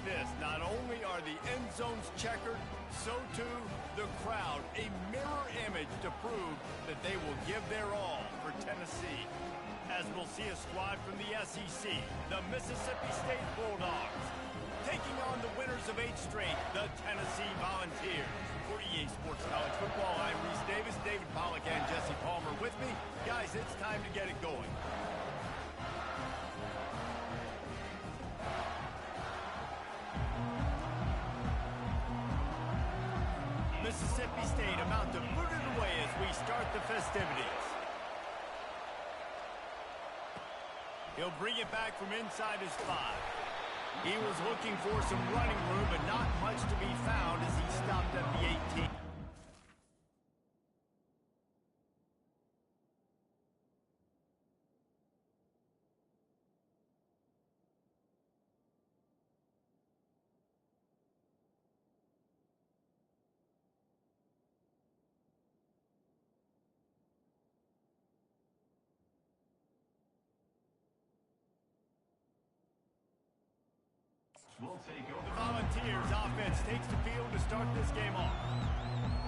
this. Not only are the end zones checkered, so too the crowd, a mirror image to prove that they will give their all for Tennessee. As we'll see a squad from the SEC, the Mississippi State Bulldogs, taking on the winners of 8 straight, the Tennessee Volunteers. For EA Sports College Football, I'm Reese Davis, David Pollack, and Jesse Palmer with me. Guys, it's time to get it going. Mississippi State about to put it away as we start the festivities. He'll bring it back from inside his 5. He was looking for some running room, but not much to be found as he stopped at the 18. The Volunteers offense takes the field to start this game off.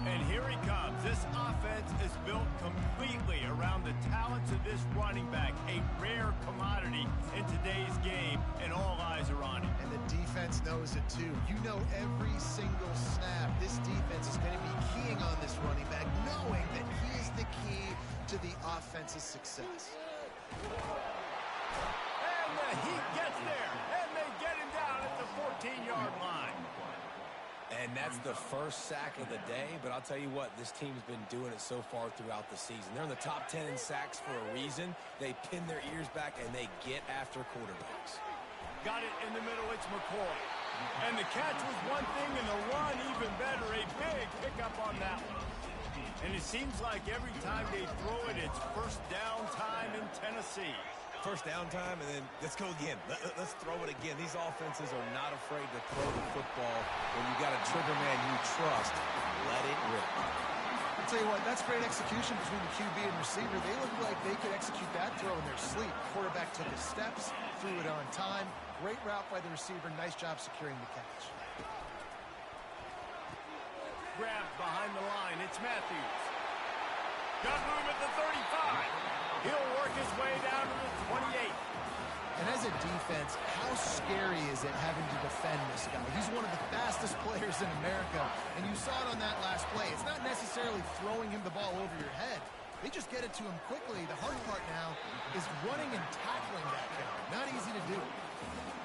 And here he comes. This offense is built completely around the talents of this running back, a rare commodity in today's game, and all eyes are on him. And the defense knows it too. You know every single snap, this defense is going to be keying on this running back, knowing that he is the key to the offense's success. And the heat gets there, and they get him down at the 14-yard line. And that's the first sack of the day, but I'll tell you what, this team's been doing it so far throughout the season. They're in the top 10 in sacks for a reason. They pin their ears back, and they get after quarterbacks. Got it in the middle, it's McCoy. And the catch was one thing, and the run even better. A big pickup on that one. And it seems like every time they throw it, it's first down time in Tennessee. First down time, and then let's go again. Let's throw it again. These offenses are not afraid to throw the football. When you got a trigger man you trust, let it rip. I'll tell you what, that's great execution between the QB and receiver. They look like they could execute that throw in their sleep. Quarterback took his steps, threw it on time. Great route by the receiver. Nice job securing the catch. Grabbed behind the line. It's Matthews. Got room at the 35. He'll work his way down to the 28. And as a defense, how scary is it having to defend this guy? He's one of the fastest players in America, and you saw it on that last play. It's not necessarily throwing him the ball over your head. They just get it to him quickly. The hard part now is running and tackling that guy. Not easy to do.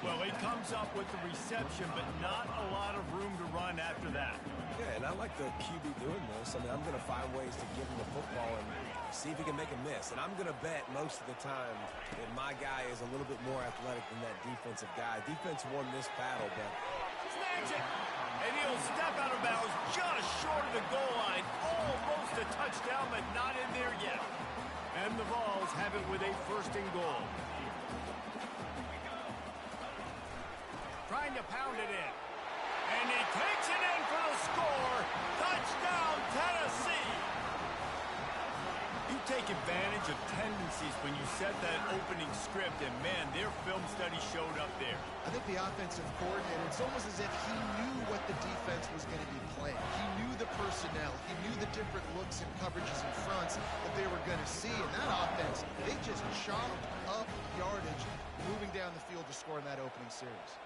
Well, he comes up with the reception, but not a lot of room to run after that. Yeah, and I like the QB doing this. I mean, I'm going to find ways to give him the football and see if he can make a miss. And I'm going to bet most of the time that my guy is a little bit more athletic than that defensive guy. Defense won this battle, but... Snatch it! And he'll step out of bounds just short of the goal line. Almost a touchdown, but not in there yet. And the Vols have it with a first and goal. Trying to pound it in. And he takes it in for the score. Touchdown, Tennessee. You take advantage of tendencies when you set that opening script, and man, their film study showed up there. I think the offensive coordinator, it's almost as if he knew what the defense was going to be playing. He knew the personnel. He knew the different looks and coverages and fronts that they were going to see. And that offense, they just chopped up yardage, moving down the field to score in that opening series.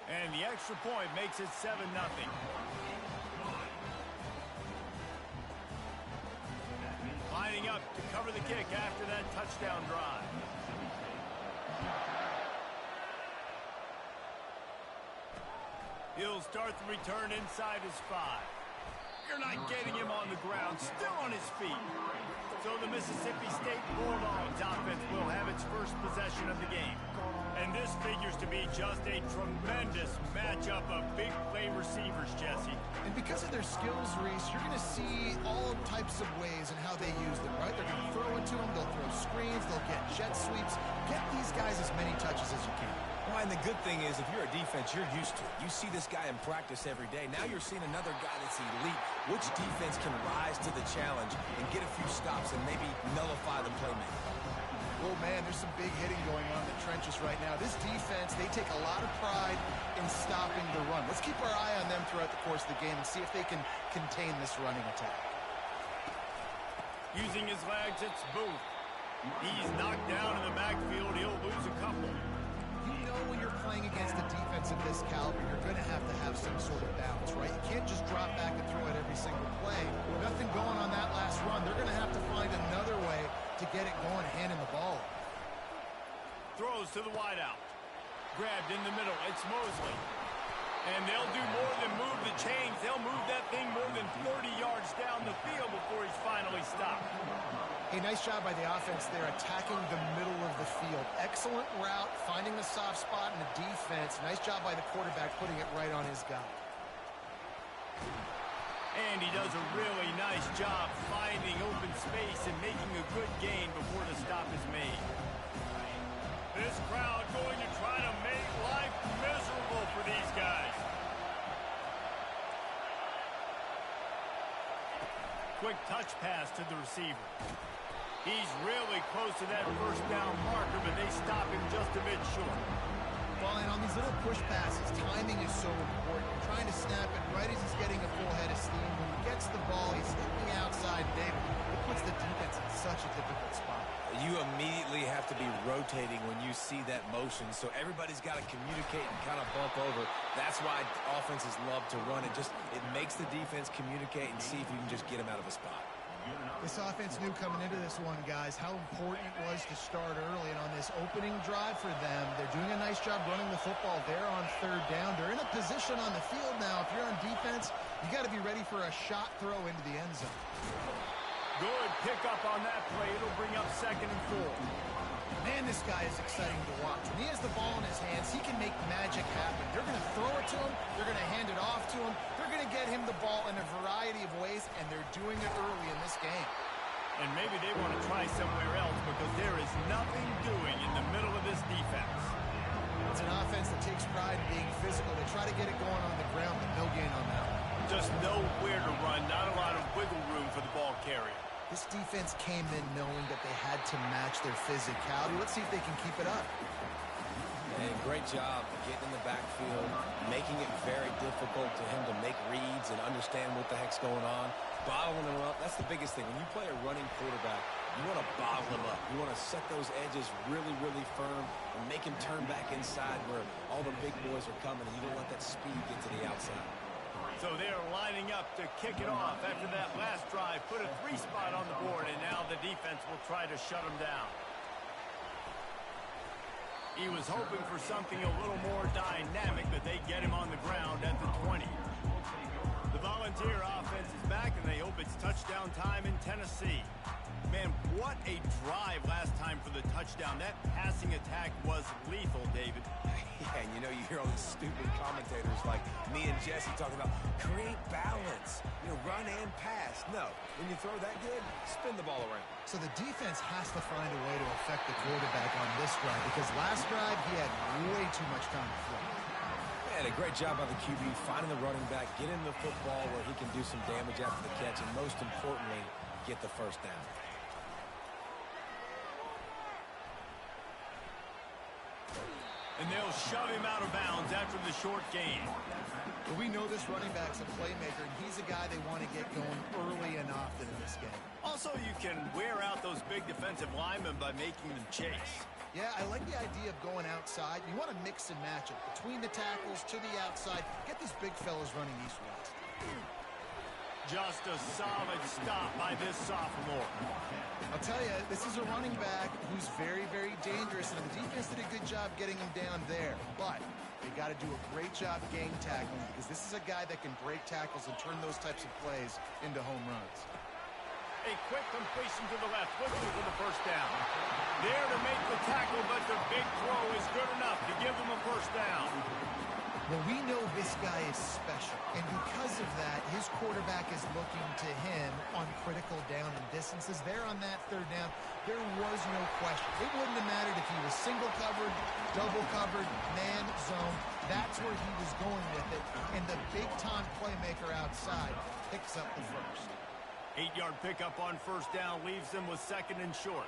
And the extra point makes it 7-0. kick after that touchdown drive. He'll start the return inside his 5. You're not getting him on the ground, still on his feet. So the Mississippi State Bulldogs offense will have its first possession of the game. And this figures to be just a tremendous matchup of big play receivers, Jesse. And because of their skills, Reese, you're going to see all types of ways in how they use them, right? They're going to throw it to them, they'll throw screens, they'll get jet sweeps. Get these guys as many touches as you can. Well, and the good thing is, if you're a defense, you're used to it. You see this guy in practice every day. Now you're seeing another guy that's elite. Which defense can rise to the challenge and get a few stops and maybe nullify the playmaker? Oh, man, there's some big hitting going on in the trenches right now. This defense, they take a lot of pride in stopping the run. Let's keep our eye on them throughout the course of the game and see if they can contain this running attack. Using his legs, it's Booth. He's knocked down in the backfield. He'll lose a couple. You know when you're playing against a defense of this caliber, you're going to have some sort of balance, right? You can't just drop back and throw it every single play. Nothing going on that last run. They're going to have to find another way to get it going, handing the ball. Throws to the wideout. Grabbed in the middle. It's Mosley. And they'll do more than move the chains. They'll move that thing more than 30 yards down the field before he's finally stopped. Hey, nice job by the offense there, attacking the middle of the field. Excellent route, finding the soft spot in the defense. Nice job by the quarterback putting it right on his guy. And he does a really nice job finding open space and making a good gain before the stop is made. This crowd going to try to make life miserable for these guys. Quick touch pass to the receiver. He's really close to that first down marker, but they stop him just a bit short. Well, and on these little push passes, timing is so important. Trying to snap it right as he's getting a full head of steam. When he gets the ball, he's hitting the outside, David. It puts the defense in such a difficult spot. You immediately have to be rotating when you see that motion, so everybody's got to communicate and kind of bump over. That's why offenses love to run it. It makes the defense communicate and see if you can just get him out of a spot. This offense knew coming into this one, guys, how important it was to start early. And on this opening drive for them, they're doing a nice job running the football. They're on third down. They're in a position on the field now. If you're on defense, you got to be ready for a shot throw into the end zone. Good pick up on that play. It'll bring up 2nd and 4. Man, this guy is exciting to watch. When he has the ball in his hands, he can make magic happen. They're going to throw it to him. They're going to hand it off to him. They're going to get him the ball in a variety of ways, and they're doing it early in this game. And maybe they want to try somewhere else because there is nothing doing in the middle of this defense. It's an offense that takes pride in being physical. They try to get it going on the ground, but no gain on that one. Just nowhere to run, not a lot of wiggle room for the ball carrier. This defense came in knowing that they had to match their physicality. Let's see if they can keep it up. And great job getting in the backfield, making it very difficult to him to make reads and understand what the heck's going on. Bottling him up, that's the biggest thing. When you play a running quarterback, you want to bottle him up. You want to set those edges really, really firm and make him turn back inside where all the big boys are coming, and you don't let that speed get to the outside. So they're lining up to kick it off after that last drive. Put a 3 spot on the board, and now the defense will try to shut them down. He was hoping for something a little more dynamic, but they get him on the ground at the 20. The Volunteer offense is back, and they hope it's touchdown time in Tennessee. Man, what a drive last time for the touchdown. That passing attack was lethal, David. Yeah, and you know, you hear all these stupid commentators like me and Jesse talking about create balance, run and pass. No, when you throw that good, spin the ball around. So the defense has to find a way to affect the quarterback on this drive because last drive he had way too much time to throw. And a great job by the QB finding the running back, get him the football where he can do some damage after the catch, and most importantly, get the first down. And they'll shove him out of bounds after the short gain. Well, we know this running back's a playmaker, and he's a guy they want to get going early and often in this game. Also, you can wear out those big defensive linemen by making them chase. Yeah, I like the idea of going outside. You want to mix and match it. Between the tackles, to the outside. Get these big fellas running east-west. Just a solid stop by this sophomore. I'll tell you, this is a running back who's very, very dangerous, and the defense did a good job getting him down there. But they got to do a great job game tackling, because this is a guy that can break tackles and turn those types of plays into home runs. A quick completion to the left, looking for the first down. There to make the tackle, but the big throw is good enough to give them a first down. Well, we know this guy is special, and because of that, his quarterback is looking to him on critical down and distances. There on that third down, there was no question. It wouldn't have mattered if he was single covered, double covered, man, zone. That's where he was going with it, and the big-time playmaker outside picks up the first. 8-yard pickup on first down leaves them with second and short.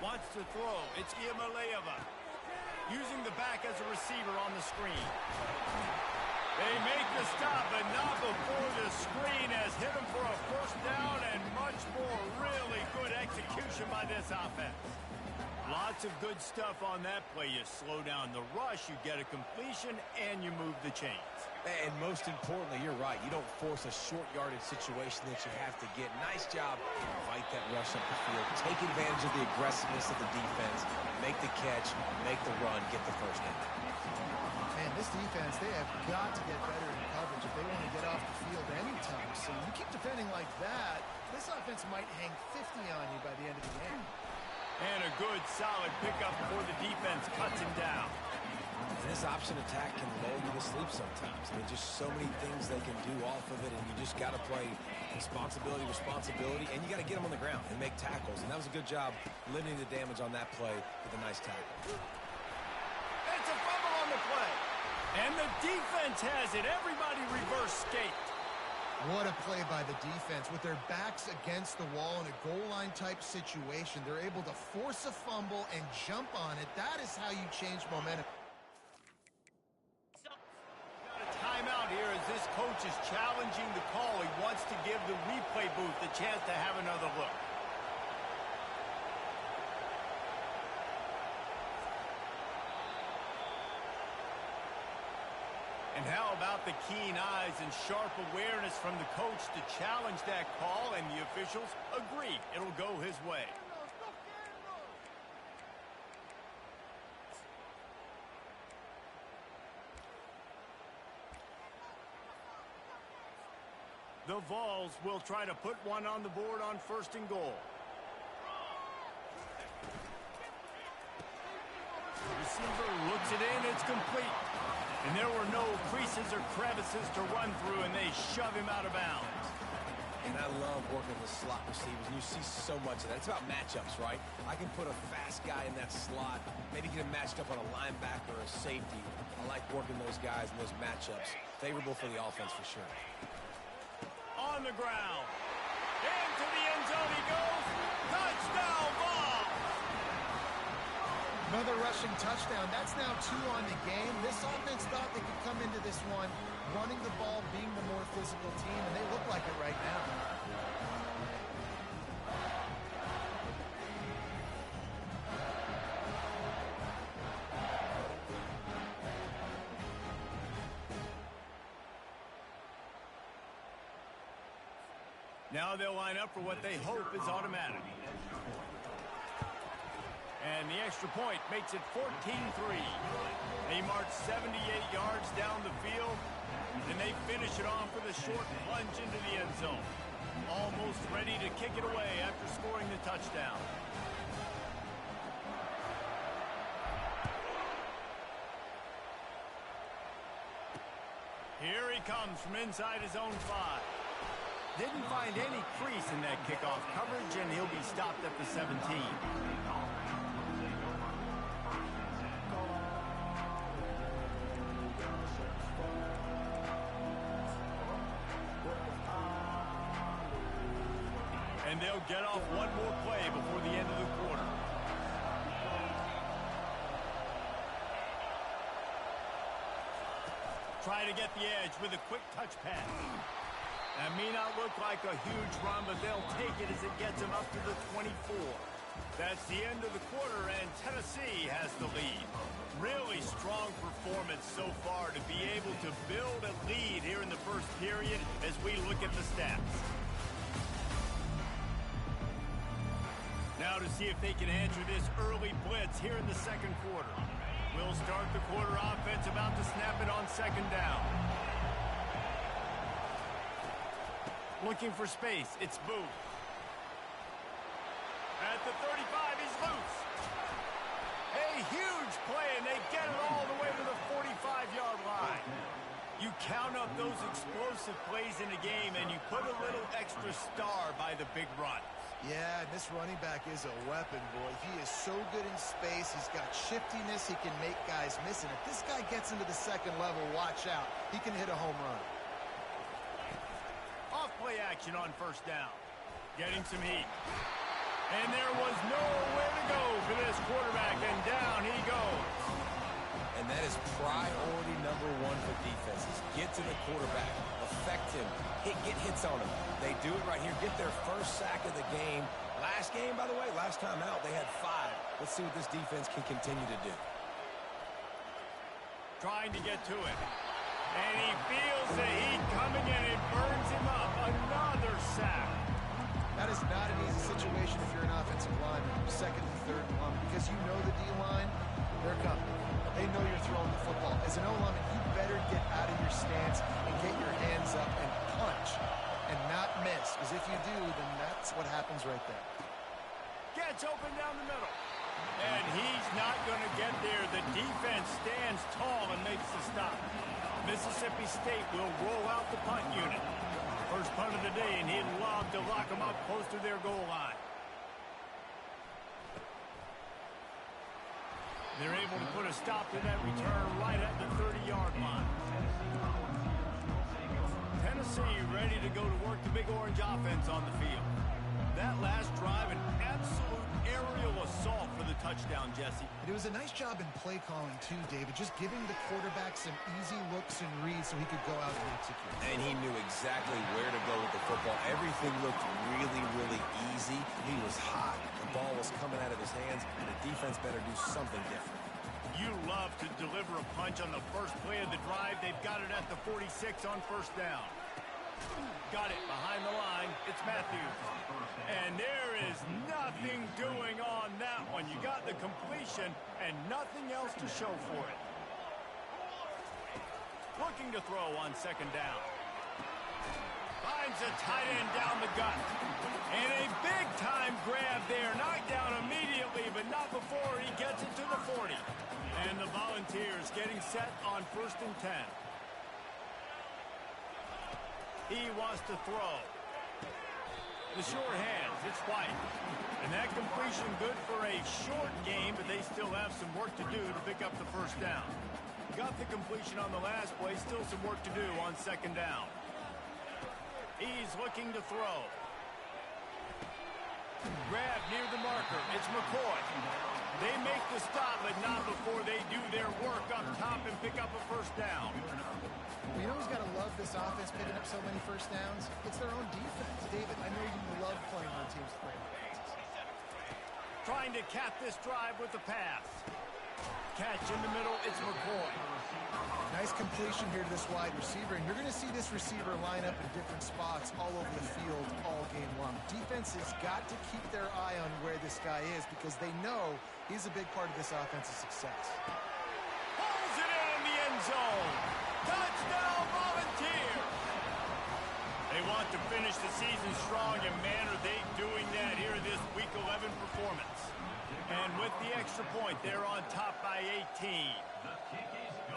Wants to throw. It's Ncaa. Using the back as a receiver on the screen. They make the stop, but not before the screen has hit them for a first down, and much more really good execution by this offense. Lots of good stuff on that play. You slow down the rush, you get a completion, and you move the chains. And most importantly, you're right. You don't force a short yardage situation that you have to get. Nice job. Fight that rush up the field. Take advantage of the aggressiveness of the defense. Make the catch. Make the run. Get the first down. Man, this defense, they have got to get better in coverage if they want to get off the field anytime soon. You keep defending like that, this offense might hang 50 on you by the end of the game. And a good, solid pickup before the defense cuts him down. And this option attack can lull you to sleep sometimes. I mean, just so many things they can do off of it, and you just got to play responsibility, and you got to get them on the ground and make tackles. And that was a good job limiting the damage on that play with a nice tackle. It's a fumble on the play. And the defense has it. Everybody reverse skate. What a play by the defense. With their backs against the wall in a goal line type situation, they're able to force a fumble and jump on it. That is how you change momentum. Got a timeout here as this coach is challenging the call. He wants to give the replay booth the chance to have another look. And how about the keen eyes and sharp awareness from the coach to challenge that call, and the officials agree it'll go his way. The Vols will try to put one on the board on first and goal. The receiver looks it in, it's complete. And there were no creases or crevices to run through, and they shove him out of bounds. And I love working the slot receivers, and you see so much of that. It's about matchups, right? I can put a fast guy in that slot, maybe get him matched up on a linebacker or a safety. I like working those guys in those matchups. Favorable for the offense for sure. On the ground. Into the end zone he goes. Touchdown, Vols! Another rushing touchdown. That's now 2 on the game. This offense thought they could come into this one running the ball, being the more physical team, and they look like it right now. Now they'll line up for what they hope is automatic. And the extra point makes it 14-3. They march 78 yards down the field, and they finish it off with a short plunge into the end zone. Almost ready to kick it away after scoring the touchdown. Here he comes from inside his own 5. Didn't find any crease in that kickoff coverage, and he'll be stopped at the 17. And they'll get off one more play before the end of the quarter. Try to get the edge with a quick touch pass. That may not look like a huge run, but they'll take it as it gets them up to the 24. That's the end of the quarter, and Tennessee has the lead. Really strong performance so far to be able to build a lead here in the first period as we look at the stats. Now to see if they can answer this early blitz here in the second quarter. We'll start the quarter offense, about to snap it on second down. Looking for space, it's Booth. At the 35, he's loose. A huge play, and they get it all the way to the 45-yard line. You count up those explosive plays in a game, and you put a little extra star by the big run. Yeah, this running back is a weapon, boy. He is so good in space. He's got shiftiness. He can make guys miss. And if this guy gets into the second level, watch out. He can hit a home run. Off play action on first down. Getting some heat. And there was nowhere to go for this quarterback, and down he goes. And that is priority number one for defenses. Get to the quarterback, affect him, get hits on him. They do it right here, get their first sack of the game. Last game, by the way, last time out, they had 5. Let's see what this defense can continue to do. Trying to get to it. And he feels the heat coming in. It burns him up. Another sack. That is not an easy situation if you're an offensive lineman, second and third and long, because you know the D-line, they're coming. They know you're throwing the football. As an O-lineman, you better get out of your stance and get your hands up and punch and not miss, because if you do, then that's what happens right there. Gets open down the middle. And he's not going to get there. The defense stands tall and makes the stop. Mississippi State will roll out the punt unit. First punt of the day, and he'd love to lock them up close to their goal line. They're able to put a stop to that return right at the 30-yard line. Tennessee ready to go to work the Big Orange offense on the field. That last drive, an absolute aerial assault for the touchdown, Jesse. It was a nice job in play calling, too, David, just giving the quarterback some easy looks and reads so he could go out and execute. And he knew exactly where to go with the football. Everything looked really, really easy. He was hot. The ball was coming out of his hands, and the defense better do something different. You love to deliver a punch on the first play of the drive. They've got it at the 46 on first down. Got it behind the line. It's Matthews. And there is nothing doing on that one. You got the completion and nothing else to show for it. Looking to throw on second down. Finds a tight end down the gut. And a big-time grab there. Knocked down immediately, but not before he gets it to the 40. And the Volunteers getting set on first and 10. He wants to throw. The short hands, it's White. And that completion good for a short game, but they still have some work to do to pick up the first down. Got the completion on the last play, still some work to do on second down. He's looking to throw. Grab near the marker, it's McCoy. They make the stop, but not before they do their work up top and pick up a first down. You know who's got to love this offense picking up so many first downs? It's their own defense. David, I know you love playing on teams that play offenses. Trying to cap this drive with the pass. Catch in the middle, it's McCoy. Nice completion here to this wide receiver, and you're going to see this receiver line up in different spots all over the field all game long. Defense has got to keep their eye on where this guy is because they know he's a big part of this offense's success. Pulls it in the end zone. Touchdown, Volunteers! They want to finish the season strong, and man, are they doing that here in this Week 11 performance. And with the extra point, they're on top by 18.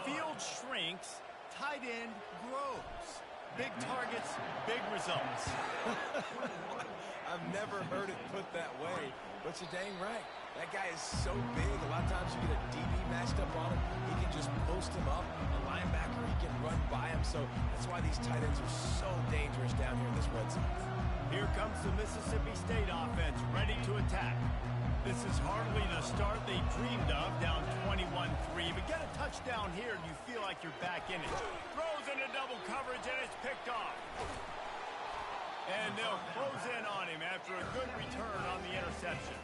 Field shrinks, tight end grows. Big targets, big results. I've never heard it put that way, but you're dang right. That guy is so big. A lot of times you get a DB matched up on him. He can just post him up. A linebacker, he can run by him. So that's why these tight ends are so dangerous down here in this red zone. Here comes the Mississippi State offense, ready to attack. This is hardly the start they dreamed of, down 21-3. But get a touchdown here and you feel like you're back in it. Throws into double coverage and it's picked off. And they'll close in on him after a good return on the interception.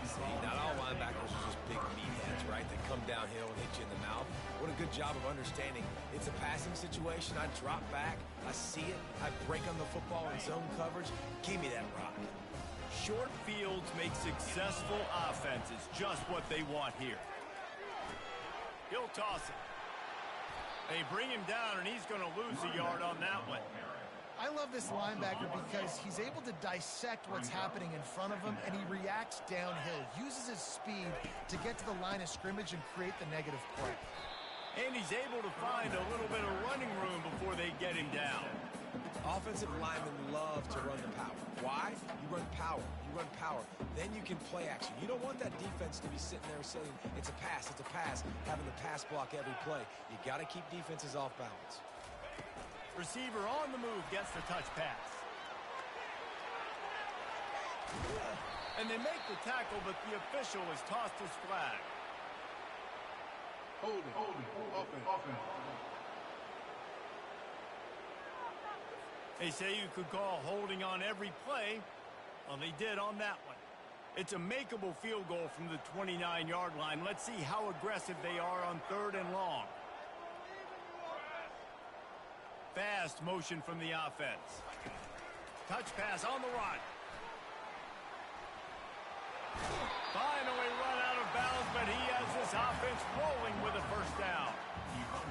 See, not all linebackers are just big meatheads, right? They come downhill and hit you good job of understanding it's a passing situation. I drop back, I see it, I break on the football in zone coverage. Give me that rock. Short fields make successful offenses just what they want here. He'll toss it. They bring him down, and he's going to lose a yard on that one. I love this linebacker because he's able to dissect what's happening in front of him, and he reacts downhill, uses his speed to get to the line of scrimmage and create the negative play. And he's able to find a little bit of running room before they get him down. Offensive linemen love to run the power. Why? You run power. You run power. Then you can play action. You don't want that defense to be sitting there saying, it's a pass, having to pass block every play. You got to keep defenses off balance. Receiver on the move gets the touch pass. And they make the tackle, but the official has tossed his flag. Holding, offense. They say you could call holding on every play. Well, they did on that one. It's a makeable field goal from the 29-yard line. Let's see how aggressive they are on 3rd and long. Fast motion from the offense. Touch pass on the run. Finally run out of bounds, but he has this offense rolling with a first down.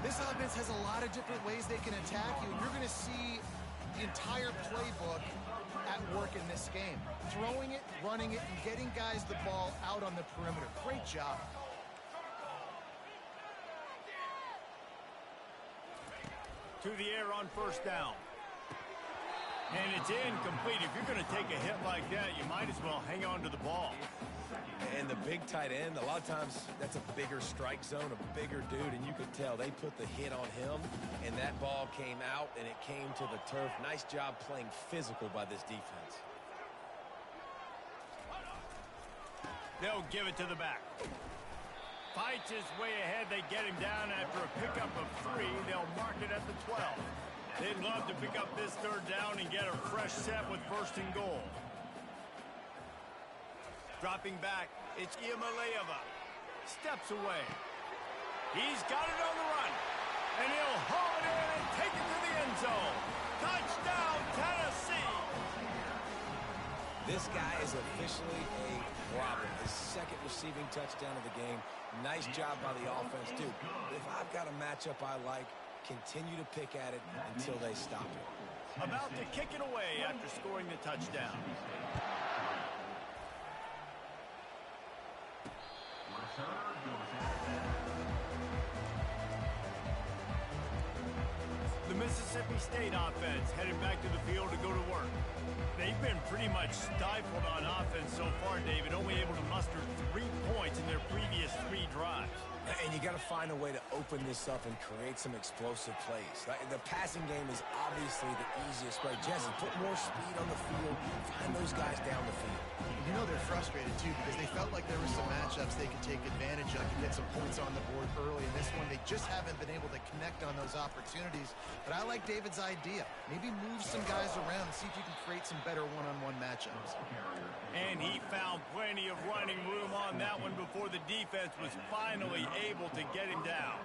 This offense has a lot of different ways they can attack you. You're going to see the entire playbook at work in this game. Throwing it, running it, and getting guys the ball out on the perimeter. Great job. To the air on first down. And it's incomplete. If you're going to take a hit like that, you might as well hang on to the ball. And the big tight end, a lot of times that's a bigger strike zone, a bigger dude, and you could tell they put the hit on him, and that ball came out, and it came to the turf. Nice job playing physical by this defense. They'll give it to the back. Fights his way ahead. They get him down after a pickup of 3. They'll mark it at the 12. They'd love to pick up this 3rd down and get a fresh set with 1st and goal. Dropping back, it's Ncaa. Steps away. He's got it on the run. And he'll haul it in and take it to the end zone. Touchdown, Tennessee! This guy is officially a problem. His 2nd receiving touchdown of the game. Nice job by the offense, dude. If I've got a matchup I like, continue to pick at it until they stop it. About to kick it away after scoring the touchdown. The Mississippi State offense headed back to the field to go to work. They've been pretty much stifled on offense so far, David, only able to muster 3 points in their previous 3 drives. And you got to find a way to open this up and create some explosive plays. The passing game is obviously the easiest way. Jesse, put more speed on the field. Find those guys down the field. You know they're frustrated, too, because they felt like there were some matchups they could take advantage of and get some points on the board early. In this one, they just haven't been able to connect on those opportunities. But I like David's idea. Maybe move some guys around and see if you can create some better one-on-one matchups. And he found plenty of running room on that one before the defense was finally able to get him down.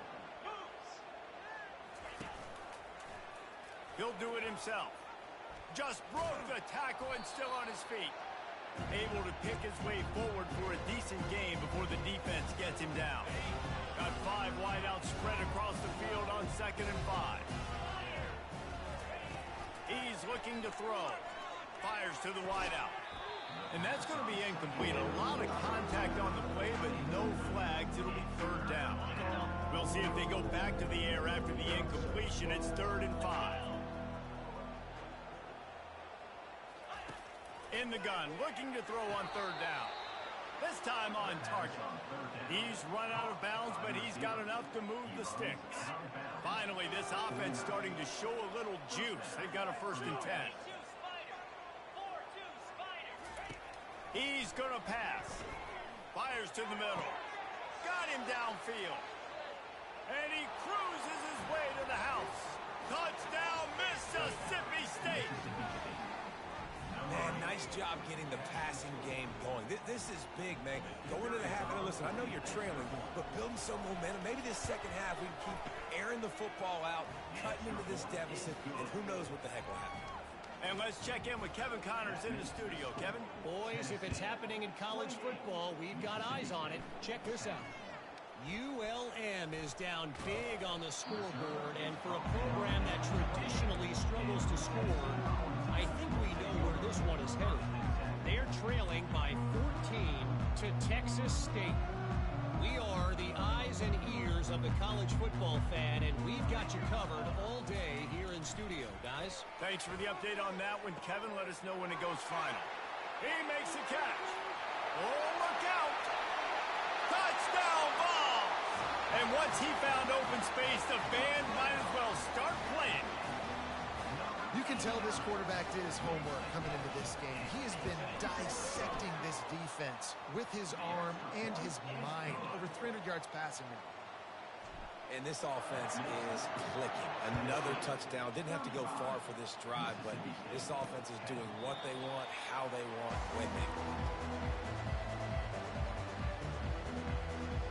He'll do it himself. Just broke the tackle and still on his feet. Able to pick his way forward for a decent game before the defense gets him down. Got 5 wideouts spread across the field on 2nd and 5. He's looking to throw. Fires to the wideout. And that's going to be incomplete. A lot of contact on the play, but no flags. It'll be 3rd down. We'll see if they go back to the air after the incompletion. It's 3rd and 5. In the gun, looking to throw on 3rd down. This time on target. He's run out of bounds, but he's got enough to move the sticks. Finally, this offense starting to show a little juice. They've got a 1st and 10. He's going to pass. Fires to the middle. Got him downfield. And he cruises his way to the house. Touchdown, Mississippi State. Man, nice job getting the passing game going. This is big, man. Going into the half, and listen, I know you're trailing, but building some momentum. Maybe this second half we can keep airing the football out, cutting into this deficit, and who knows what the heck will happen. And let's check in with Kevin Connors in the studio. Kevin? Boys, if it's happening in college football, we've got eyes on it. Check this out. ULM is down big on the scoreboard, and for a program that traditionally struggles to score, I think we know where this one is headed. They're trailing by 14 to Texas State. We are the eyes and ears of the college football fan, and we've got you covered all day here in studio, guys. Thanks for the update on that one, Kevin. Let us know when it goes final. He makes the catch. Oh, look out. Touchdown ball. And once he found open space, the band might as well start playing. You can tell this quarterback did his homework coming into this game. He has been dissecting this defense with his arm and his mind. Over 300 yards passing now. And this offense is clicking. Another touchdown. Didn't have to go far for this drive, but this offense is doing what they want, how they want, when they want.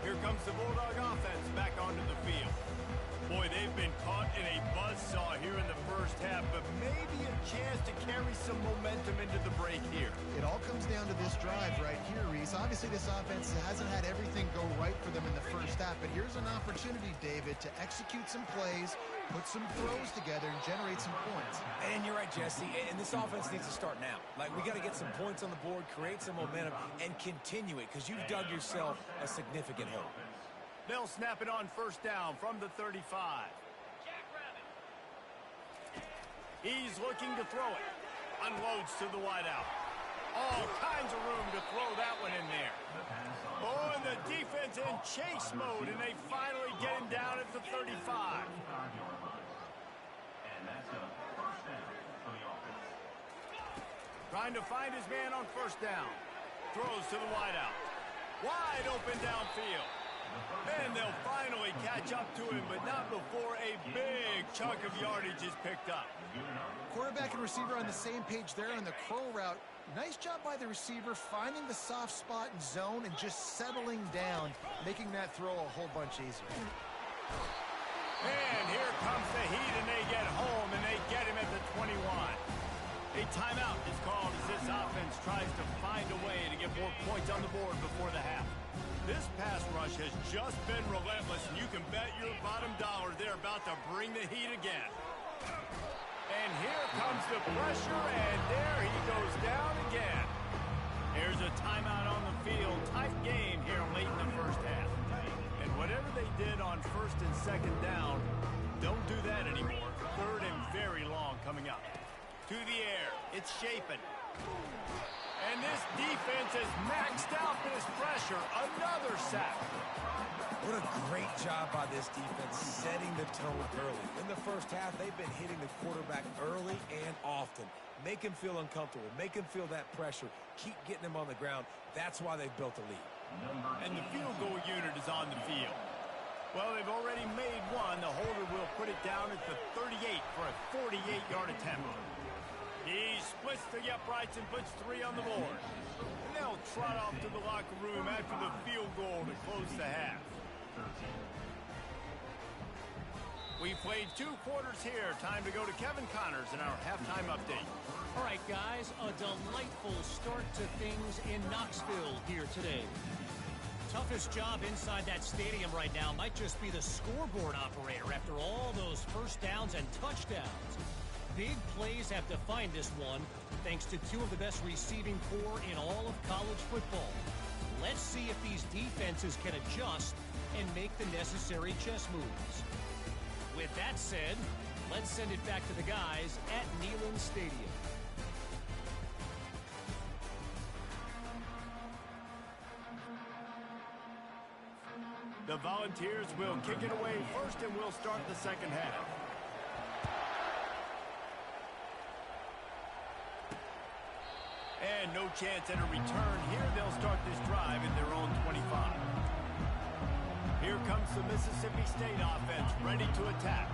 Here comes the Bulldog offense back onto the field. Boy, they've been caught in a buzzsaw here in the first half, but maybe a chance to carry some momentum into the break here. It all comes down to this drive right here, Reese. Obviously, this offense hasn't had everything go right for them in the first half, but here's an opportunity, David, to execute some plays, put some throws together, and generate some points. And you're right, Jesse, and this offense needs to start now. Like, we got to get some points on the board, create some momentum, and continue it, because you've dug yourself a significant hole. They'll snap it on first down from the 35. He's looking to throw it. Unloads to the wideout. All kinds of room to throw that one in there. Oh, and the defense in chase mode, and they finally get him down at the 35. Trying to find his man on first down. Throws to the wideout. Wide open downfield. And they'll finally catch up to him, but not before a big chunk of yardage is picked up. Quarterback and receiver on the same page there on the crow route. Nice job by the receiver finding the soft spot in zone and just settling down, making that throw a whole bunch easier. And here comes the heat, and they get home, and they get him at the 21. A timeout is called as this offense tries to find a way to get more points on the board before the half. This pass rush has just been relentless, and you can bet your bottom dollar they're about to bring the heat again. And here comes the pressure, and there he goes down again. Here's a timeout on the field. Tight game here late in the first half. And whatever they did on first and second down, don't do that anymore. Third and very long coming up. To the air. It's shaping. And this defense is maxed out this pressure. Another sack. What a great job by this defense setting the tone early. In the first half, they've been hitting the quarterback early and often. Make him feel uncomfortable. Make him feel that pressure. Keep getting him on the ground. That's why they've built a lead. And the field goal unit is on the field. Well, they've already made one. The holder will put it down at the 38 for a 48-yard attempt. He splits the uprights and puts 3 on the board. And they'll trot off to the locker room after the field goal to close the half. We played 2 quarters here. Time to go to Kevin Connors in our halftime update. All right, guys, a delightful start to things in Knoxville here today. Toughest job inside that stadium right now might just be the scoreboard operator after all those first downs and touchdowns. Big plays have defined this one, thanks to 2 of the best receiving corps in all of college football. Let's see if these defenses can adjust and make the necessary chess moves. With that said, let's send it back to the guys at Neyland Stadium. The Volunteers will kick it away first, and we'll start the second half. And no chance at a return here. They'll start this drive at their own 25. Here comes the Mississippi State offense ready to attack.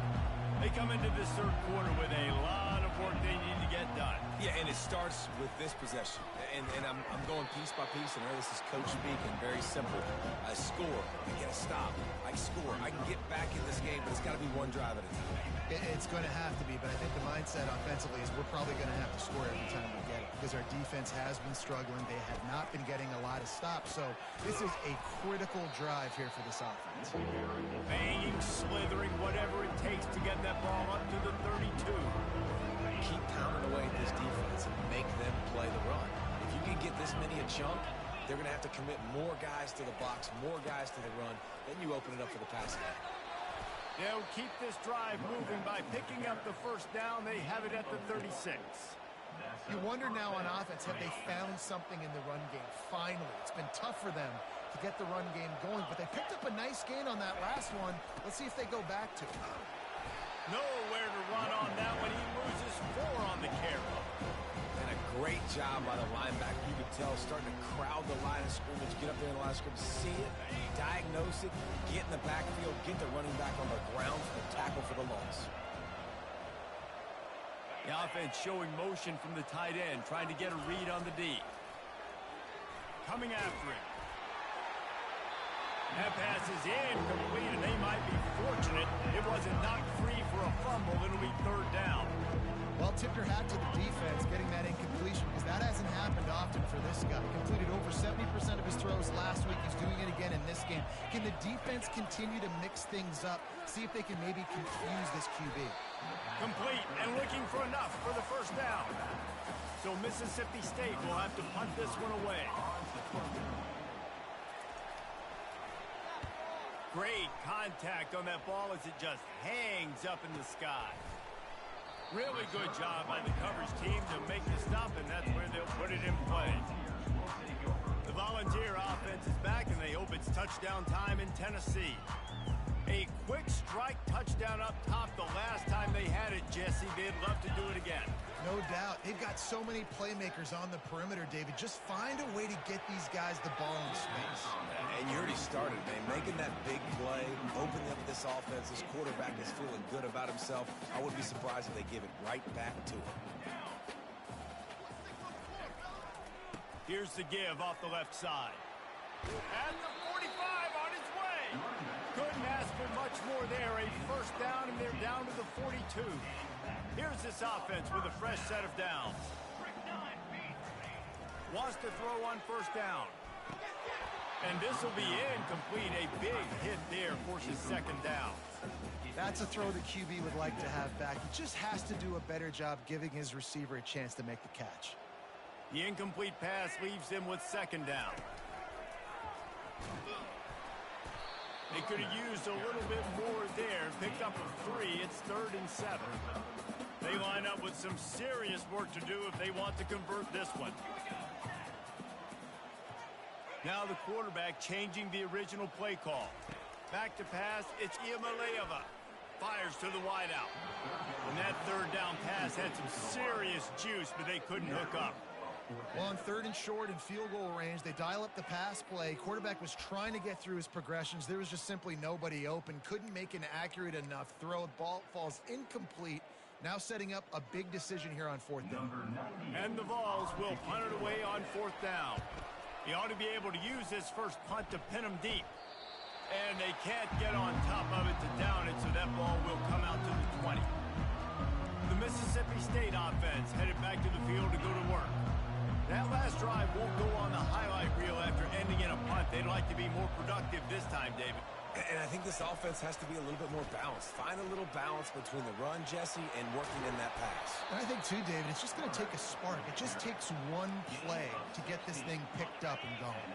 They come into this third quarter with a lot of work they need to get done. Yeah, and it starts with this possession. And I'm going piece by piece, and this is coach speaking, very simple. I score, I get a stop, I score. I can get back in this game, but it's got to be one drive at a time. It's going to have to be, but I think the mindset offensively is we're probably going to have to score every time we get it because our defense has been struggling. They have not been getting a lot of stops, so this is a critical drive here for this offense. Banging, slithering, whatever it takes to get that ball up to the 32. Keep pounding away at this defense and make them play the run. If you can get this many a chunk, they're going to have to commit more guys to the box, more guys to the run. Then you open it up for the passing game. They'll keep this drive moving by picking up the first down. They have it at the 36. You wonder now on offense, have they found something in the run game? Finally, it's been tough for them to get the run game going, but they picked up a nice gain on that last one. Let's see if they go back to it. Nowhere to run on that one. He loses 4 on the carry. And a great job by the linebacker. You could tell starting to crowd the line of scrimmage, get up there in the line of scrimmage, see it, diagnose it, get in the backfield, get the running back on the ground for the tackle for the loss. The offense showing motion from the tight end, trying to get a read on the D. Coming after him. That pass is incomplete, and they might be fortunate it wasn't knocked free for a fumble. It'll be third down. Well, tip your hat to the defense getting that incompletion because that hasn't happened often for this guy. Completed over 70% of his throws last week. He's doing it again in this game. Can the defense continue to mix things up? See if they can maybe confuse this QB. Complete and looking for enough for the first down. So Mississippi State will have to punt this one away. Great contact on that ball as it just hangs up in the sky. Really good job by the coverage team to make the stop, and that's where they'll put it in play. The Volunteer offense is back, and they hope it's touchdown time in Tennessee. A quick strike touchdown up top the last time they had it, Jesse. They'd love to do it again. No doubt. They've got so many playmakers on the perimeter, David. Just find a way to get these guys the ball in space. And you already started, man. Making that big play, opening up this offense. This quarterback is feeling good about himself. I wouldn't be surprised if they give it right back to him. Here's the give off the left side. At the 45 on his way. Couldn't ask for much more there. A first down, and they're down to the 42. Here's this offense with a fresh set of downs. Wants to throw on first down. And this will be incomplete. A big hit there forces second down. That's a throw the QB would like to have back. He just has to do a better job giving his receiver a chance to make the catch. The incomplete pass leaves them with second down. They could have used a little bit more there. Picked up a 3. It's 3rd and 7. They line up with some serious work to do if they want to convert this one. Now the quarterback changing the original play call. Back to pass, it's Iamaleava. Fires to the wideout. And that third down pass had some serious juice, but they couldn't hook up. Well, on 3rd and short and field goal range, they dial up the pass play. Quarterback was trying to get through his progressions. There was just simply nobody open. Couldn't make an accurate enough throw. Ball falls incomplete. Now setting up a big decision here on 4th down. And the Vols will punt it away on 4th down. He ought to be able to use this first punt to pin him deep. And they can't get on top of it to down it, so that ball will come out to the 20. The Mississippi State offense headed back to the field to go to work. That last drive won't go on the highlight reel after ending in a punt. They'd like to be more productive this time, David. And I think this offense has to be a little bit more balanced. Find a little balance between the run, Jesse, and working in that pass. And I think, too, David, it's just going to take a spark. It just takes one play to get this thing picked up and going.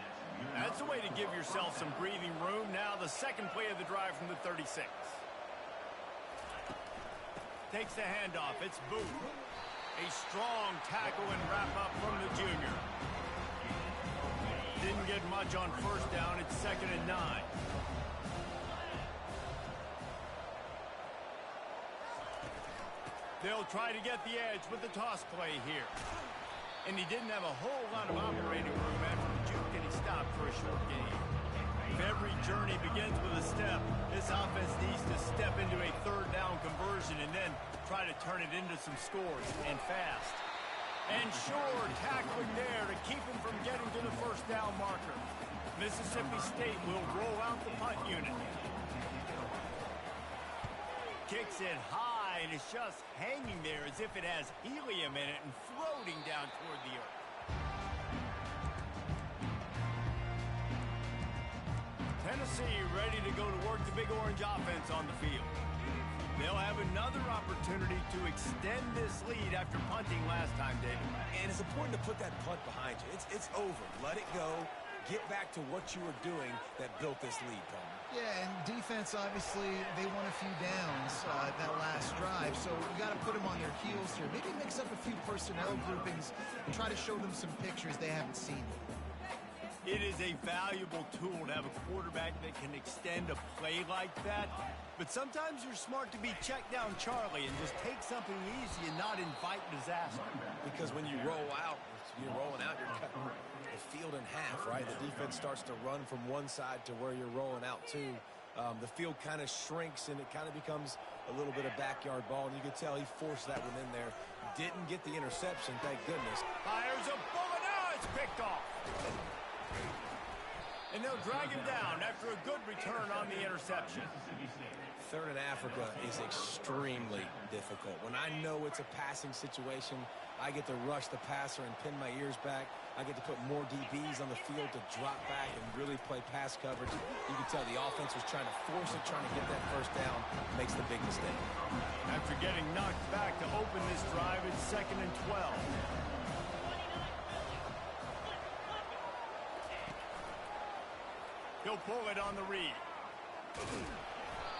That's a way to give yourself some breathing room. Now the second play of the drive from the 36. Takes the handoff. It's Booth. A strong tackle and wrap up from the junior. Didn't get much on first down. It's 2nd and 9. They'll try to get the edge with the toss play here. And he didn't have a whole lot of operating room after the juke, and he stopped for a short gain. If every journey begins with a step, this offense needs to step into a third down conversion and then try to turn it into some scores, and fast. And sure, tackling there to keep him from getting to the first down marker. Mississippi State will roll out the punt unit. Kicks it high, and it's just hanging there as if it has helium in it and floating down toward the earth. Tennessee ready to go to work the Big Orange offense on the field. They'll have another opportunity to extend this lead after punting last time, David. And it's important to put that punt behind you. It's over. Let it go. Get back to what you were doing that built this lead, Palmer. Yeah, and defense, obviously, they won a few downs that last drive, so you got to put them on their heels here. Maybe mix up a few personnel groupings and try to show them some pictures they haven't seen. It is a valuable tool to have a quarterback that can extend a play like that. But sometimes you're smart to be check down Charlie and just take something easy and not invite disaster. Because when you roll out, you're rolling out, you're cutting the field in half, right? The defense starts to run from one side to where you're rolling out to. The field kind of shrinks and it kind of becomes a little bit of backyard ball. And you can tell he forced that one in there. Didn't get the interception, thank goodness. Fires a bullet. Now it's picked off. And they'll drag him down after a good return on the interception. Third in Africa is extremely difficult. When I know it's a passing situation, I get to rush the passer and pin my ears back. I get to put more DBs on the field to drop back and really play pass coverage. You can tell the offense was trying to force it, trying to get that first down, makes the big mistake. After getting knocked back to open this drive, it's 2nd and 12. He'll pull it on the read.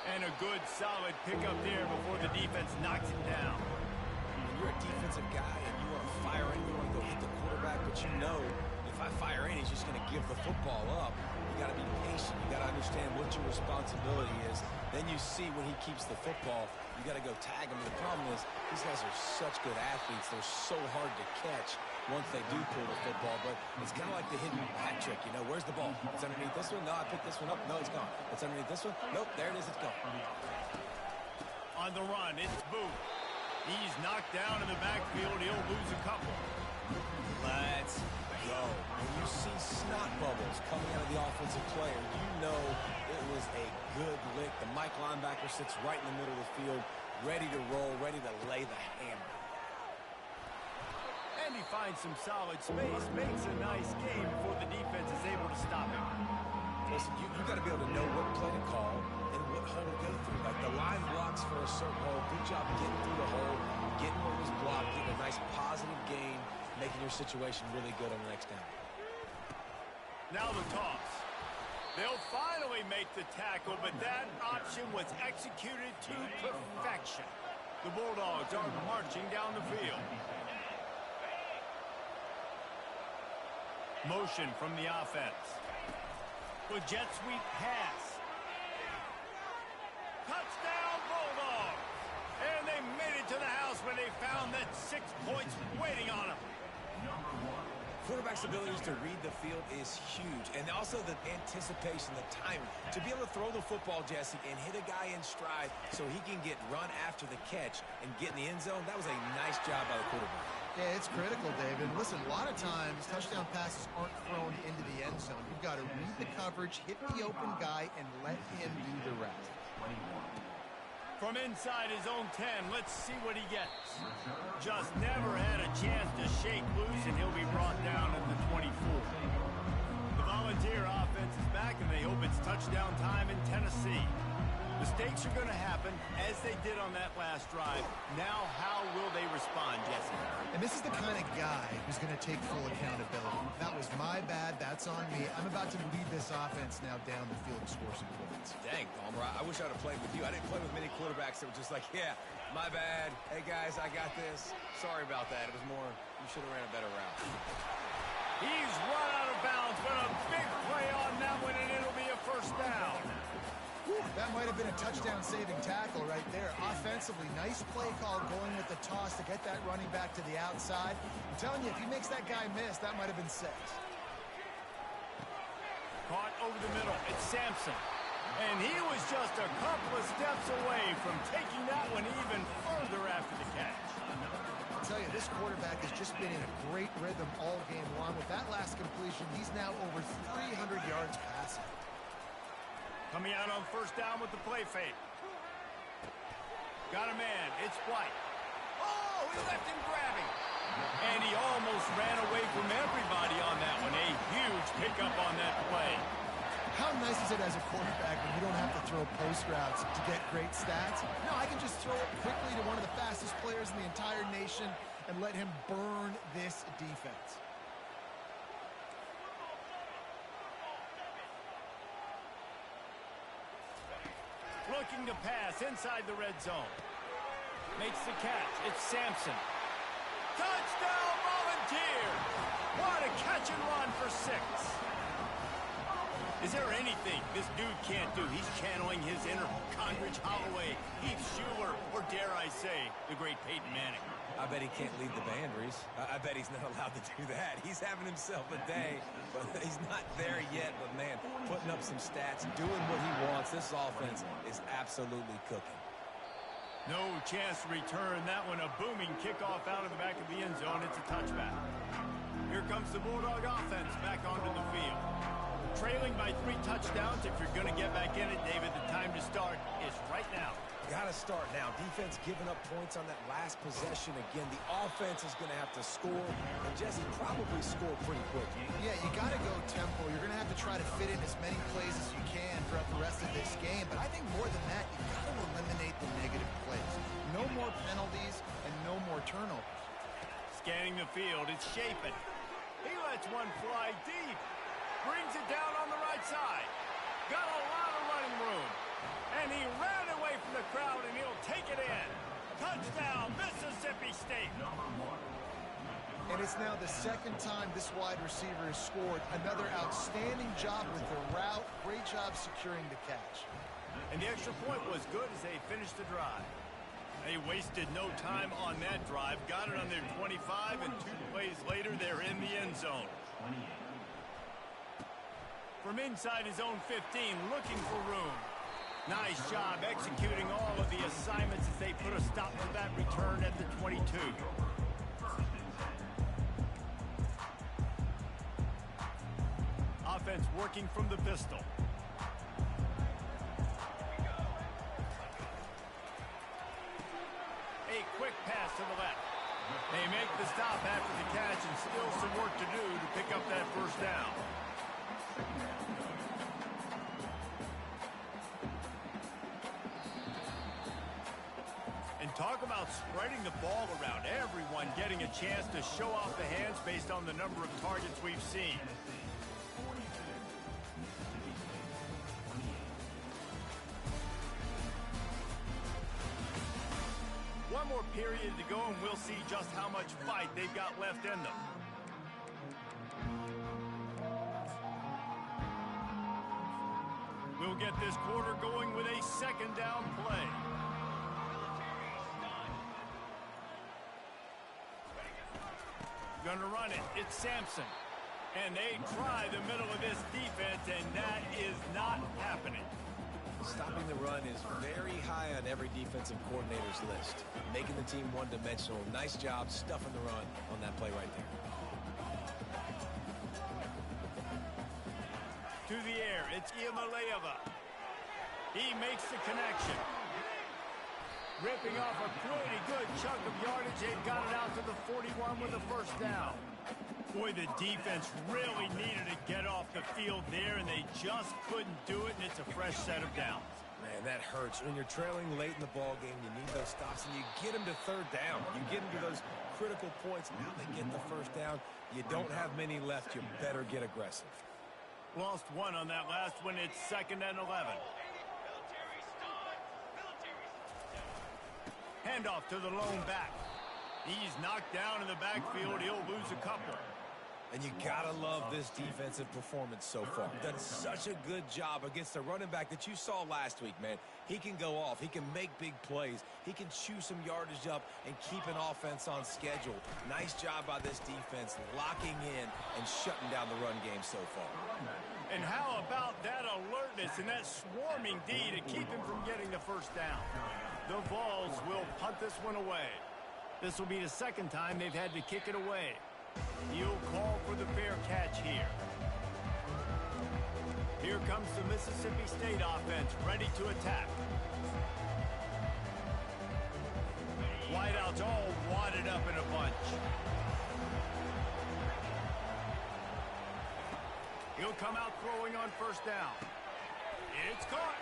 And a good, solid pickup there before the defense knocks him down. When you're a defensive guy and you want to fire in, you want to go hit the quarterback, but you know if I fire in, he's just going to give the football up. You got to be patient. You got to understand what your responsibility is. Then you see when he keeps the football, you got to go tag him. And the problem is these guys are such good athletes. They're so hard to catch once they do pull the football, but it's kind of like the hidden hat trick, you know, where's the ball? It's underneath this one, no, I picked this one up, no, it's gone. It's underneath this one, nope, there it is, it's gone. On the run, it's Booth. He's knocked down in the backfield, he'll lose a couple. Let's go. When you see snot bubbles coming out of the offensive player, you know it was a good lick. The Mike linebacker sits right in the middle of the field, ready to roll, ready to lay the hammer. And he finds some solid space, makes a nice game before the defense is able to stop him. Listen, you got to be able to know what play to call and what hole to go through. Like the line blocks for a certain hole. Good job getting through the hole, getting what was blocked, getting a nice positive gain, making your situation really good on the next down. Now the toss. They'll finally make the tackle, but that option was executed to perfection. The Bulldogs are marching down the field. Motion from the offense. The jet sweep pass. Touchdown Bulldogs! And they made it to the house when they found that 6 points waiting on them. Quarterback's abilities to read the field is huge, and also the anticipation, the timing. To be able to throw the football, Jesse, and hit a guy in stride so he can get run after the catch and get in the end zone, that was a nice job by the quarterback. Yeah, it's critical, David. Listen, a lot of times touchdown passes aren't thrown into the end zone. You've got to read the coverage, hit the open guy, and let him do the rest. From inside his own 10, let's see what he gets. Just never had a chance to shake loose, and he'll be brought down at the 24. The Volunteer offense is back, and they hope it's touchdown time in Tennessee. Mistakes are going to happen, as they did on that last drive. Now, how will they respond, Jesse? And this is the kind of guy who's going to take full accountability. That was my bad. That's on me. I'm about to lead this offense now down the field and score some points. Dang, Palmer, I wish I'd have played with you. I didn't play with many quarterbacks that were just like, yeah, my bad. Hey, guys, I got this. Sorry about that. It was more, you should have ran a better route. He's run out of bounds, but a big play on that one, and it'll be a first down. Whew, that might have been a touchdown-saving tackle right there. Offensively, nice play call going with the toss to get that running back to the outside. I'm telling you, if he makes that guy miss, that might have been 6. Caught over the middle. It's Sampson. And he was just a couple of steps away from taking that one even further after the catch. I'll tell you, this quarterback has just been in a great rhythm all game long. With that last completion, he's now over 300 yards passing. Coming out on first down with the play fake. Got a man. It's White. Oh, he left him grabbing. And he almost ran away from everybody on that one. A huge pickup on that play. How nice is it as a quarterback when you don't have to throw post routes to get great stats? No, I can just throw it quickly to one of the fastest players in the entire nation and let him burn this defense. Looking to pass inside the red zone. Makes the catch. It's Sampson. Touchdown, Volunteers! What a catch and run for 6. Is there anything this dude can't do? He's channeling his inner Condridge Holloway, Heath Schuler, or dare I say, the great Peyton Manning. I bet he can't lead the band, Reese. I bet he's not allowed to do that. He's having himself a day, but he's not there yet. But, man, putting up some stats, doing what he wants. This offense is absolutely cooking. No chance to return that one. A booming kickoff out of the back of the end zone. It's a touchback. Here comes the Bulldog offense back onto the field. Trailing by 3 touchdowns. If you're going to get back in it, David, the time to start is right now. Got to start now. Defense giving up points on that last possession. Again, the offense is going to have to score, and Jesse probably score pretty quick. Yeah, you got to go tempo. You're going to have to try to fit in as many plays as you can throughout the rest of this game. But I think more than that, you got to eliminate the negative plays. No more penalties and no more turnovers. Scanning the field, it's Chapin. He lets one fly deep. Brings it down on the right side. Got a lot of running room. And he ran away from the crowd, and he'll take it in. Touchdown, Mississippi State. And it's now the second time this wide receiver has scored. Another outstanding job with the route. Great job securing the catch. And the extra point was good as they finished the drive. They wasted no time on that drive. Got it on their 25, and 2 plays later, they're in the end zone. From inside his own 15, looking for room. Nice job executing all of the assignments as they put a stop to that return at the 22. Offense working from the pistol. A quick pass to the left. They make the stop after the catch, and still some work to do to pick up that first down. And talk about spreading the ball around. Everyone getting a chance to show off the hands based on the number of targets we've seen. One more period to go, and we'll see just how much fight they've got left in them. We'll get this quarter going with a second down play. Gonna run it. It's Sampson. And they try the middle of this defense, and that is not happening. Stopping the run is very high on every defensive coordinator's list. Making the team one-dimensional. Nice job stuffing the run on that play right there. To the air, it's Iamaleava. He makes the connection. Ripping off a pretty good chunk of yardage. They've got it out to the 41 with a first down. Boy, the defense really needed to get off the field there, and they just couldn't do it, and it's a fresh set of downs. Man, that hurts. When you're trailing late in the ball game, you need those stops, and you get them to third down. You get them to those critical points. Now they get the first down. You don't have many left. You better get aggressive. Lost one on that last one. It's 2nd and 11. Handoff to the lone back. He's knocked down in the backfield. He'll lose a couple. And you gotta love this defensive performance so far. Done such a good job against the running back that you saw last week, man. He can go off. He can make big plays. He can chew some yardage up and keep an offense on schedule. Nice job by this defense locking in and shutting down the run game so far. And how about that alertness and that swarming D to keep him from getting the first down? The Vols will punt this one away. This will be the second time they've had to kick it away. He'll call for the fair catch here. Here comes the Mississippi State offense, ready to attack. Wideouts all wadded up in a bunch. He'll come out throwing on first down. It's caught.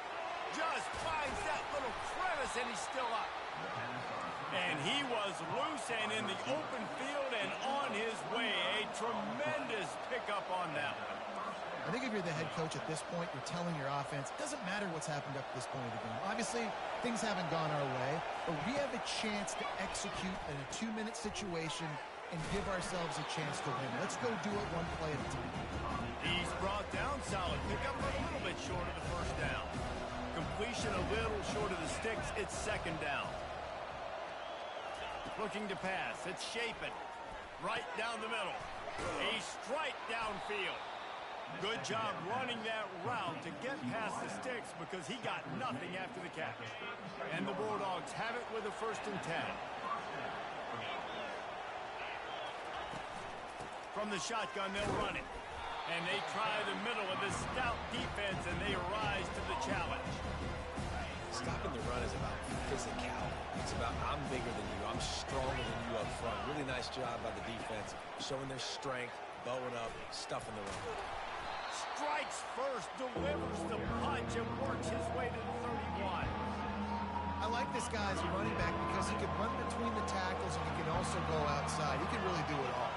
Just finds that little crevice, and he's still up. And he was loose and in the open field and on his way. A tremendous pickup on that one. I think if you're the head coach at this point, you're telling your offense, it doesn't matter what's happened up to this point of the game. Obviously, things haven't gone our way, but we have a chance to execute in a 2-minute situation and give ourselves a chance to win. Let's go do it one play at a time. He's brought down solid pickup, but a little bit short of the first down. Completion a little short of the sticks. It's second down. Looking to pass. It's Shapen. Right down the middle. A strike downfield. Good job running that route to get past the sticks because he got nothing after the catch. And the Bulldogs have it with a 1st and 10. From the shotgun, they'll run it. And they try the middle of this stout defense, and they rise to the challenge. Stopping the run is about physicality. It's about I'm bigger than you. I'm stronger than you up front. Really nice job by the defense, showing their strength, bowing up, stuffing the run. Strikes first, delivers the punch, and works his way to the 31. I like this guy as a running back because he can run between the tackles and he can also go outside. He can really do it all.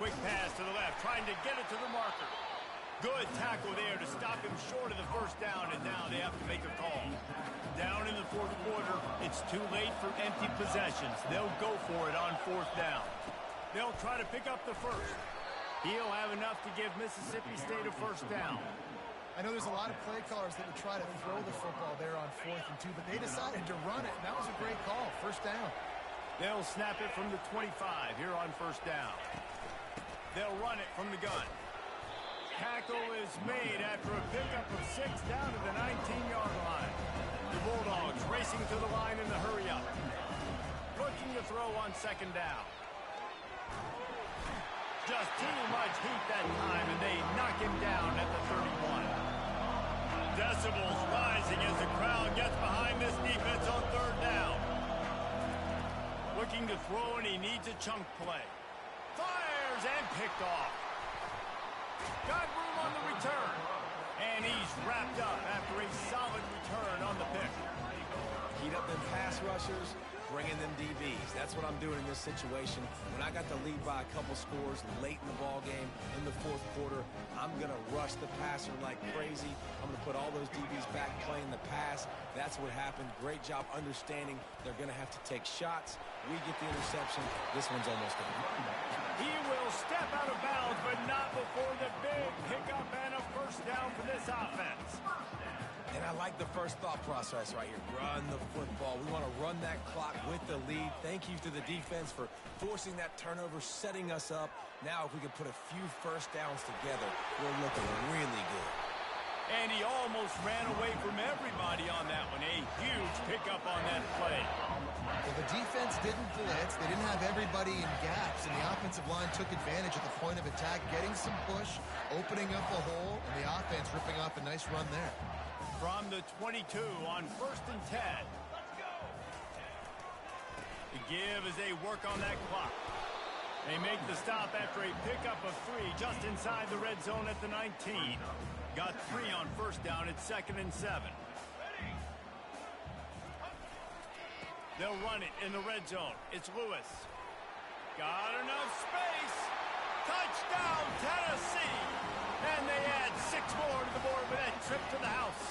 Quick pass to the left, trying to get it to the marker. Good tackle there to stop him short of the first down, and now they have to make a call. Down in the 4th quarter, it's too late for empty possessions. They'll go for it on 4th down. They'll try to pick up the first. He'll have enough to give Mississippi State a first down. I know there's a lot of play callers that would try to throw the football there on 4th and 2, but they decided to run it, and that was a great call. First down. They'll snap it from the 25 here on first down. They'll run it from the gun. Tackle is made after a pickup of 6 down to the 19-yard line. The Bulldogs racing to the line in the hurry-up. Looking to throw on 2nd down. Just too much heat that time, and they knock him down at the 31. Decibels rising as the crowd gets behind this defense on 3rd down. Looking to throw, and he needs a chunk play. Fires and picked off. Got room on the return. And he's wrapped up after a solid return on the pick. Heat up them pass rushers, bring in them DBs. That's what I'm doing in this situation. When I got the lead by a couple scores late in the ball game in the 4th quarter, I'm going to rush the passer like crazy. I'm going to put all those DBs back playing the pass. That's what happened. Great job understanding they're going to have to take shots. We get the interception. This one's almost done. He will step out of bounds, but not before the big pickup and a first down for this offense. And I like the first thought process right here. Run the football. We want to run that clock with the lead. Thank you to the defense for forcing that turnover, setting us up. Now if we can put a few first downs together, we're looking really good. And he almost ran away from everybody on that one. A huge pickup on that play. Well, the defense didn't blitz. They didn't have everybody in gaps, and the offensive line took advantage at the point of attack, getting some push, opening up a hole, and the offense ripping off a nice run there. From the 22 on 1st and 10. The give as they work on that clock. They make the stop after a pickup of 3 just inside the red zone at the 19. Got 3 on first down at 2nd and 7. They'll run it in the red zone. It's Lewis. Got enough space. Touchdown, Tennessee. And they add 6 more to the board with that trip to the house.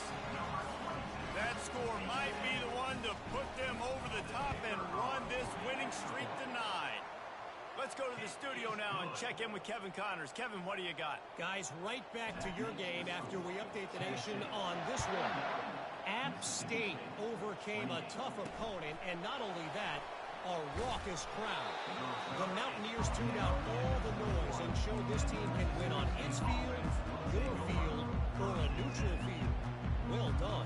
That score might be the one to put them over the top and run this winning streak to 9. Let's go to the studio now and check in with Kevin Connors. Kevin, what do you got? Guys, right back to your game after we update the nation on this one. App State overcame a tough opponent, and not only that, A raucous crowd. The Mountaineers tuned out all the noise and showed this team can win on its field, your field, or a neutral field. Well done.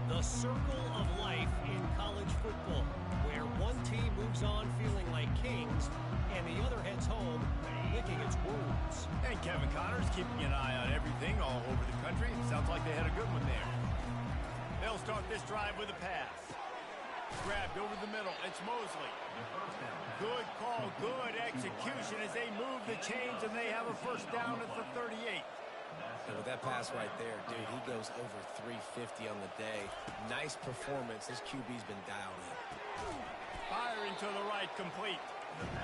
The circle of life in college football, where one team moves on feeling like kings and the other heads home licking its wounds. And Kevin Connor's keeping an eye on everything all over the country. Sounds like they had a good one there. They'll start this drive with a pass. Grabbed over the middle. It's Mosley. Good call, good execution as they move the chains and they have a first down at the 38. And with that pass right there, dude, he goes over 350 on the day. Nice performance. This QB's been dialed in. Firing to the right, complete.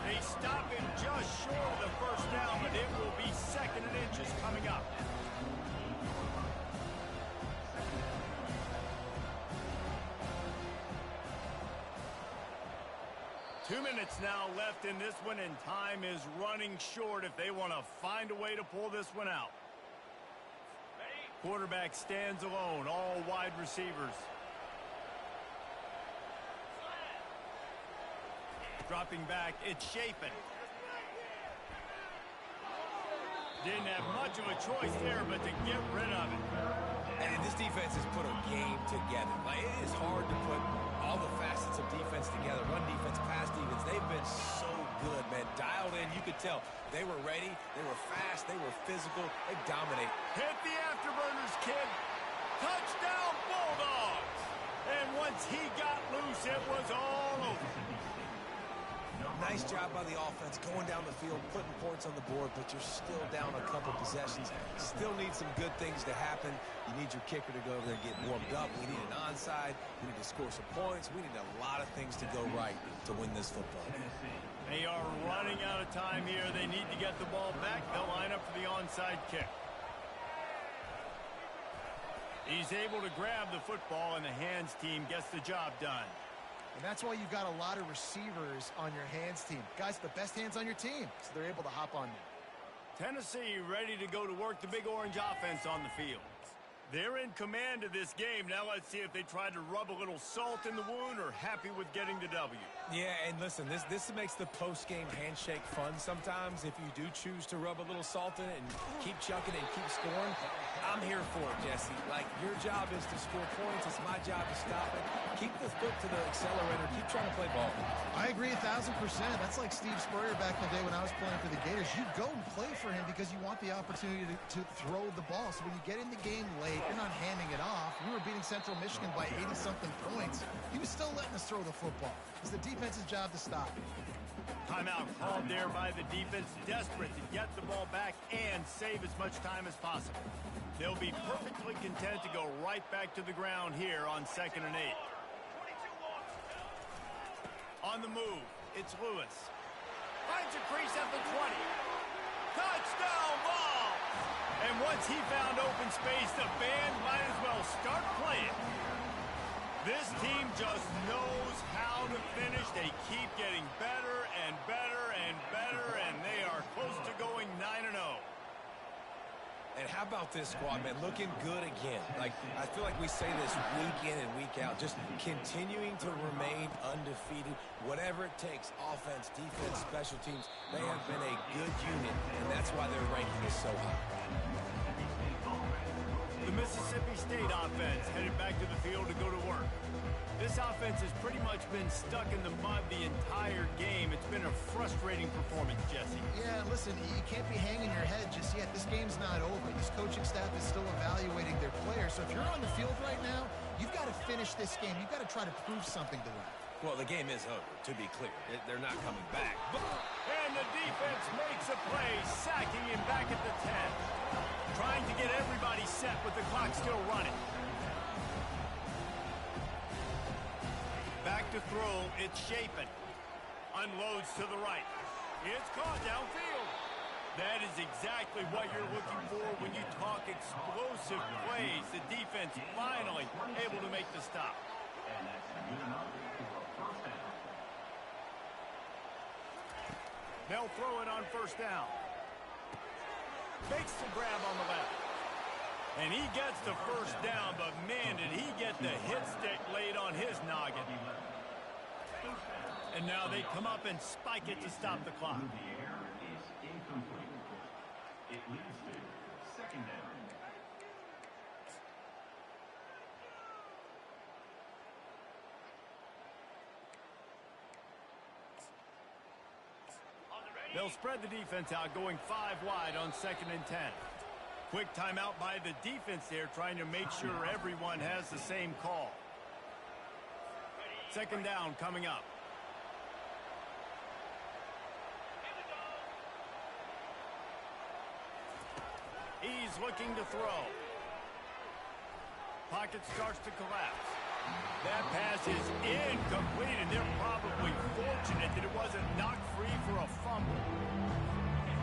They stop him just short of the first down, but it will be second and inches coming up. Two minutes now left in this one, and time is running short if they want to find a way to pull this one out. Quarterback stands alone, all wide receivers. Dropping back, it's Chapin. Didn't have much of a choice there, but to get rid of it. And this defense has put a game together. Like, it is hard to put all the facets of defense together. Run defense, pass defense. They've been so good, man. Dialed in. You could tell they were ready. They were fast. They were physical. They dominate. Hit the afterburners, kid. Touchdown, Bulldogs. And once he got loose, it was all over. Nice job by the offense going down the field, putting points on the board, but you're still down a couple possessions. Still need some good things to happen. You need your kicker to go over there and get warmed up. We need an onside. We need to score some points. We need a lot of things to go right to win this football game. They are running out of time here. They need to get the ball back. They'll line up for the onside kick. He's able to grab the football, and the hands team gets the job done. And that's why you've got a lot of receivers on your hands team. Guys, the best hands on your team, so they're able to hop on them. Tennessee ready to go to work the Big Orange offense on the field. They're in command of this game. Now let's see if they try to rub a little salt in the wound or happy with getting the W. Yeah, and listen, this makes the post-game handshake fun sometimes if you do choose to rub a little salt in it and keep chucking and keep scoring. I'm here for it, Jesse. Like, your job is to score points. It's my job to stop it. Keep the foot to the accelerator. Keep trying to play ball. I agree 1,000%. That's like Steve Spurrier back in the day when I was playing for the Gators. You go and play for him because you want the opportunity to throw the ball. So when you get in the game late, you're not handing it off. We were beating Central Michigan by 80-something points. He was still letting us throw the football. It's the defense's job to stop it. Timeout called there by the defense, desperate to get the ball back and save as much time as possible. They'll be perfectly content to go right back to the ground here on 2nd and 8. On the move, it's Lewis. Finds a crease at the 20. Touchdown ball! And once he found open space, the band might as well start playing. This team just knows how to finish. They keep getting better and better and better, and they are close to going 9-0. And how about this squad, man? Looking good again. Like, I feel like we say this week in and week out, just continuing to remain undefeated. Whatever it takes, offense, defense, special teams, they have been a good unit, and that's why their ranking is so high. The Mississippi State offense headed back to the field to go to work. This offense has pretty much been stuck in the mud the entire game. It's been a frustrating performance, Jesse. Yeah, listen, you can't be hanging your head just yet. This game's not over. This coaching staff is still evaluating their players. So if you're on the field right now, you've got to finish this game. You've got to try to prove something to them. Well, the game is over, to be clear. They're not coming back. And the defense makes a play, sacking him back at the 10. Trying to get everybody set with the clock still running. Back to throw, it's Chapin. Unloads to the right. It's caught downfield. That is exactly what you're looking for when you talk explosive plays. The defense finally able to make the stop. And that's good enough for a first down. They'll throw it on first down. Makes the grab on the left. And he gets the first down, but man, did he get the hit stick laid on his noggin. And now they come up and spike it to stop the clock. Through the air is incomplete. It leads to second down. They'll spread the defense out, going 5 wide on 2nd and 10. Quick timeout by the defense there, trying to make sure everyone has the same call. 2nd down coming up. He's looking to throw. Pocket starts to collapse. That pass is incomplete, and they're probably fortunate that it wasn't knocked free for a fumble.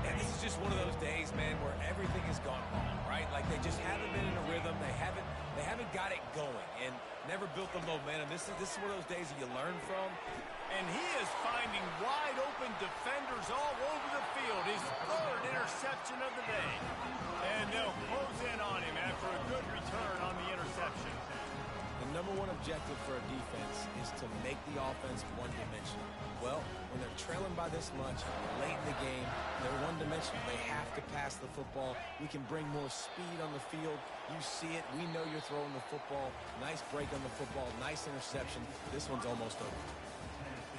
And this is just one of those days, man, where everything has gone wrong, right? Like they just haven't been in a rhythm. They haven't got it going and never built the momentum. This is one of those days that you learn from. And he is finding wide open defenders all over the field. His 3rd interception of the day. And they'll close in on him after a good return on the interception. The number one objective for a defense is to make the offense one-dimensional. Well, when they're trailing by this much, late in the game, they're one-dimensional. They have to pass the football. We can bring more speed on the field. You see it. We know you're throwing the football. Nice break on the football. Nice interception. This one's almost over.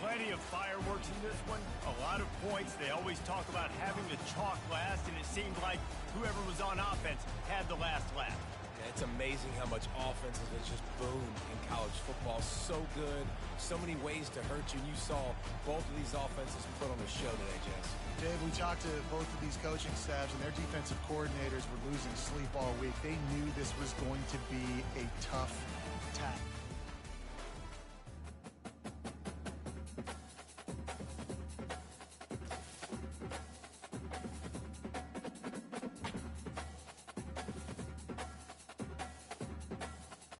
Plenty of fireworks in this one. A lot of points. They always talk about having the chalk last, and it seemed like whoever was on offense had the last laugh. It's amazing how much offense has just boomed in college football. So good, so many ways to hurt you. And you saw both of these offenses put on a show today, Jess. Dave, we talked to both of these coaching staffs, and their defensive coordinators were losing sleep all week. They knew this was going to be a tough task.